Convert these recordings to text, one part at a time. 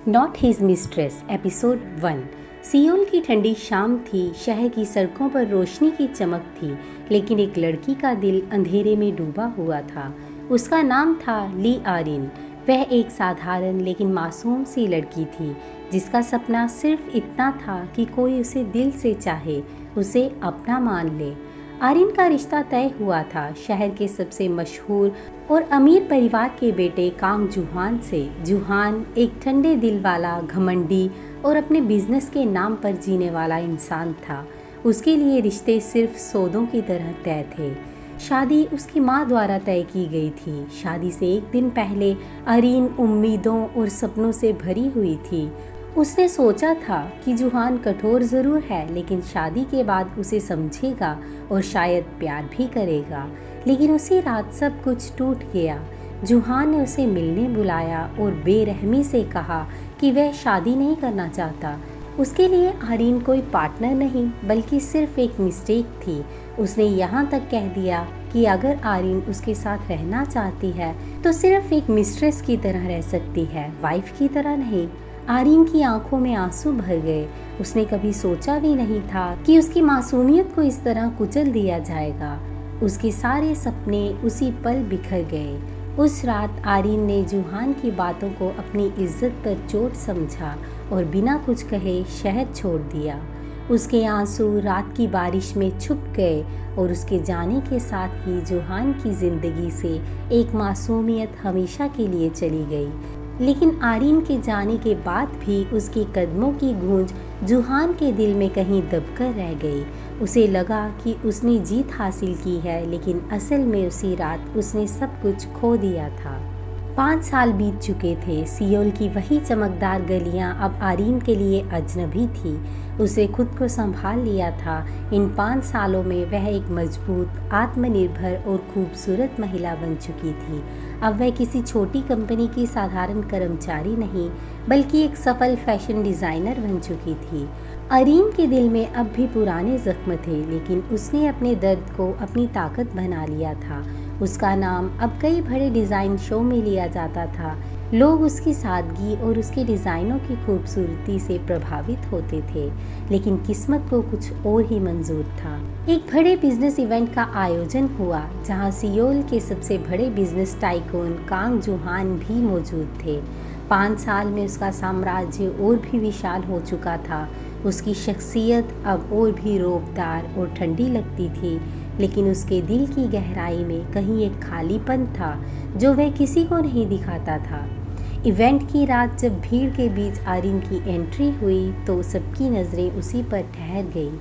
Not his mistress episode 1। Seoul की ठंडी शाम थी। शहर की सड़कों पर रोशनी की चमक थी, लेकिन एक लड़की का दिल अंधेरे में डूबा हुआ था। उसका नाम था ली आरिन। वह एक साधारण लेकिन मासूम सी लड़की थी, जिसका सपना सिर्फ इतना था कि कोई उसे दिल से चाहे, उसे अपना मान ले। आरिन का रिश्ता तय हुआ था शहर के सबसे मशहूर और अमीर परिवार के बेटे कांग जुहान से। जुहान एक ठंडे दिल वाला, घमंडी और अपने बिजनेस के नाम पर जीने वाला इंसान था। उसके लिए रिश्ते सिर्फ सौदों की तरह तय थे। शादी उसकी माँ द्वारा तय की गई थी। शादी से एक दिन पहले आरिन उम्मीदों और सपनों से भरी हुई थी। उसने सोचा था कि जुहान कठोर ज़रूर है, लेकिन शादी के बाद उसे समझेगा और शायद प्यार भी करेगा। लेकिन उसी रात सब कुछ टूट गया। जुहान ने उसे मिलने बुलाया और बेरहमी से कहा कि वह शादी नहीं करना चाहता। उसके लिए आरिन कोई पार्टनर नहीं, बल्कि सिर्फ एक मिस्टेक थी। उसने यहाँ तक कह दिया कि अगर आरिन उसके साथ रहना चाहती है तो सिर्फ एक मिस्ट्रेस की तरह रह सकती है, वाइफ की तरह नहीं। आरिन की आंखों में आंसू भर गए। उसने कभी सोचा भी नहीं था कि उसकी मासूमियत को इस तरह कुचल दिया जाएगा। उसके सारे सपने उसी पल बिखर गए। उस रात आरिन ने जुहान की बातों को अपनी इज्जत पर चोट समझा और बिना कुछ कहे शहर छोड़ दिया। उसके आंसू रात की बारिश में छुप गए और उसके जाने के साथ ही जुहान की जिंदगी से एक मासूमियत हमेशा के लिए चली गई। लेकिन आरिन के जाने के बाद भी उसके कदमों की गूंज जुहान के दिल में कहीं दबकर रह गई। उसे लगा कि उसने जीत हासिल की है, लेकिन असल में उसी रात उसने सब कुछ खो दिया था। 5 साल बीत चुके थे। सियोल की वही चमकदार गलियां अब आरिन के लिए अजनबी थी। उसे खुद को संभाल लिया था। इन 5 सालों में वह एक मजबूत, आत्मनिर्भर और खूबसूरत महिला बन चुकी थी। अब वह किसी छोटी कंपनी की साधारण कर्मचारी नहीं, बल्कि एक सफल फैशन डिज़ाइनर बन चुकी थी। आरिन के दिल में अब भी पुराने जख्म थे, लेकिन उसने अपने दर्द को अपनी ताकत बना लिया था। उसका नाम अब कई बड़े डिज़ाइन शो में लिया जाता था। लोग उसकी सादगी और उसके डिज़ाइनों की खूबसूरती से प्रभावित होते थे, लेकिन किस्मत को कुछ और ही मंजूर था। एक बड़े बिजनेस इवेंट का आयोजन हुआ, जहां सियोल के सबसे बड़े बिजनेस टाइकून कांग जुहान भी मौजूद थे। 5 साल में उसका साम्राज्य और भी विशाल हो चुका था। उसकी शख्सियत अब और भी रौबदार और ठंडी लगती थी, लेकिन उसके दिल की गहराई में कहीं एक खालीपन था जो वह किसी को नहीं दिखाता था। इवेंट की रात जब भीड़ के बीच आरिन की एंट्री हुई तो सबकी नज़रें उसी पर ठहर गई।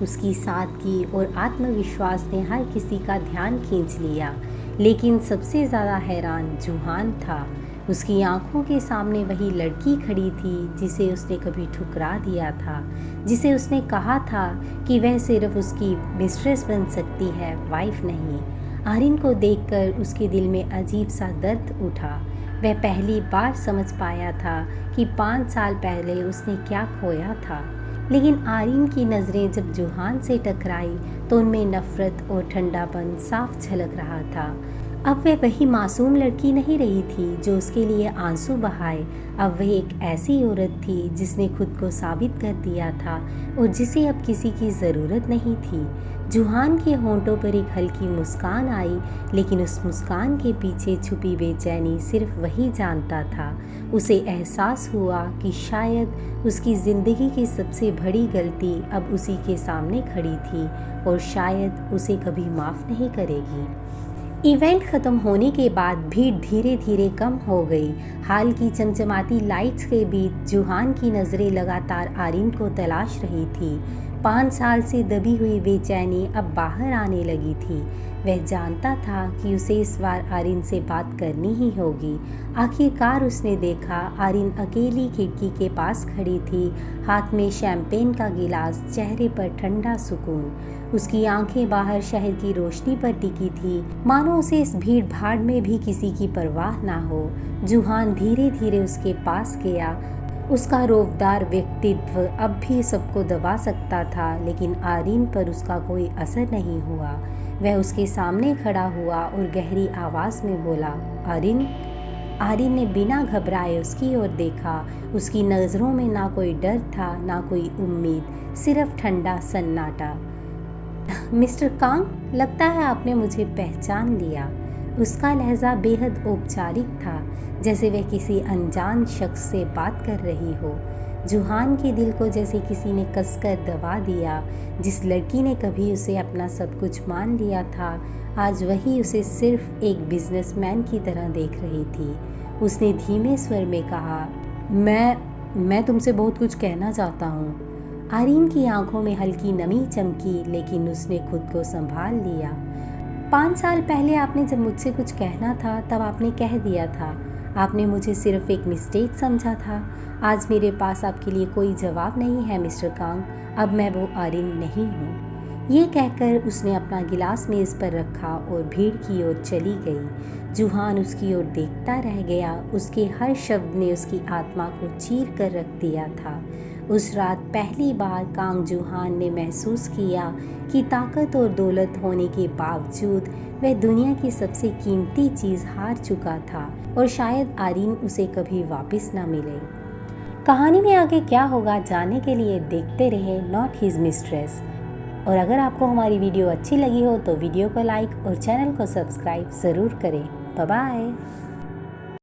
उसकी सादगी और आत्मविश्वास ने हर किसी का ध्यान खींच लिया, लेकिन सबसे ज़्यादा हैरान जुहान था। उसकी आंखों के सामने वही लड़की खड़ी थी जिसे उसने कभी ठुकरा दिया था, जिसे उसने कहा था कि वह सिर्फ उसकी मिस्ट्रेस बन सकती है, वाइफ नहीं। आरिन को देखकर उसके दिल में अजीब सा दर्द उठा। वह पहली बार समझ पाया था कि 5 साल पहले उसने क्या खोया था। लेकिन आरिन की नज़रें जब जुहान से टकराई तो उनमें नफ़रत और ठंडापन साफ झलक रहा था। अब वह वही मासूम लड़की नहीं रही थी जो उसके लिए आंसू बहाए। अब वह एक ऐसी औरत थी जिसने खुद को साबित कर दिया था और जिसे अब किसी की ज़रूरत नहीं थी। जुहान के होंठों पर एक हल्की मुस्कान आई, लेकिन उस मुस्कान के पीछे छुपी बेचैनी सिर्फ वही जानता था। उसे एहसास हुआ कि शायद उसकी ज़िंदगी की सबसे बड़ी गलती अब उसी के सामने खड़ी थी और शायद उसे कभी माफ़ नहीं करेगी। इवेंट ख़त्म होने के बाद भीड़ धीरे धीरे कम हो गई। हाल की चमचमाती लाइट्स के बीच जुहान की नज़रें लगातार आरिन को तलाश रही थी। 5 साल से दबी हुई बेचैनी अब बाहर आने लगी थी। वह जानता था कि उसे इस बार आरिन से बात करनी ही होगी। आखिरकार उसने देखा, आरिन अकेली खिड़की के पास खड़ी थी, हाथ में शैंपेन का गिलास, चेहरे पर ठंडा सुकून। उसकी आंखें बाहर शहर की रोशनी पर टिकी थी, मानो उसे इस भीड़ भाड़ में भी किसी की परवाह ना हो। जुहान धीरे धीरे उसके पास गया। उसका रौबदार व्यक्तित्व अब भी सबको दबा सकता था, लेकिन आरिन पर उसका कोई असर नहीं हुआ। वह उसके सामने खड़ा हुआ और गहरी आवाज़ में बोला, आरिन। आरिन ने बिना घबराए उसकी ओर देखा। उसकी नज़रों में ना कोई डर था, ना कोई उम्मीद, सिर्फ ठंडा सन्नाटा। मिस्टर कांग, लगता है आपने मुझे पहचान लिया। उसका लहजा बेहद औपचारिक था, जैसे वह किसी अनजान शख्स से बात कर रही हो। जूहान के दिल को जैसे किसी ने कसकर दबा दिया। जिस लड़की ने कभी उसे अपना सब कुछ मान लिया था, आज वही उसे सिर्फ एक बिजनेसमैन की तरह देख रही थी। उसने धीमे स्वर में कहा, मैं तुमसे बहुत कुछ कहना चाहता हूँ। आरीन की आंखों में हल्की नमी चमकी, लेकिन उसने खुद को संभाल लिया। 5 साल पहले आपने जब मुझसे कुछ कहना था, तब आपने कह दिया था। आपने मुझे सिर्फ एक मिस्टेक समझा था। आज मेरे पास आपके लिए कोई जवाब नहीं है मिस्टर कांग। अब मैं वो आरीन नहीं हूँ। ये कहकर उसने अपना गिलास मेज़ पर रखा और भीड़ की ओर चली गई। जूहान उसकी ओर देखता रह गया। उसके हर शब्द ने उसकी आत्मा को चीर कर रख दिया था। उस रात पहली बार कांग जूहान ने महसूस किया कि ताकत और दौलत होने के बावजूद वह दुनिया की सबसे कीमती चीज़ हार चुका था, और शायद आरीन उसे कभी वापस ना मिले। कहानी में आगे क्या होगा जानने के लिए देखते रहे नॉट हिज मिस्ट्रेस। और अगर आपको हमारी वीडियो अच्छी लगी हो तो वीडियो को लाइक और चैनल को सब्सक्राइब ज़रूर करें। Bye bye.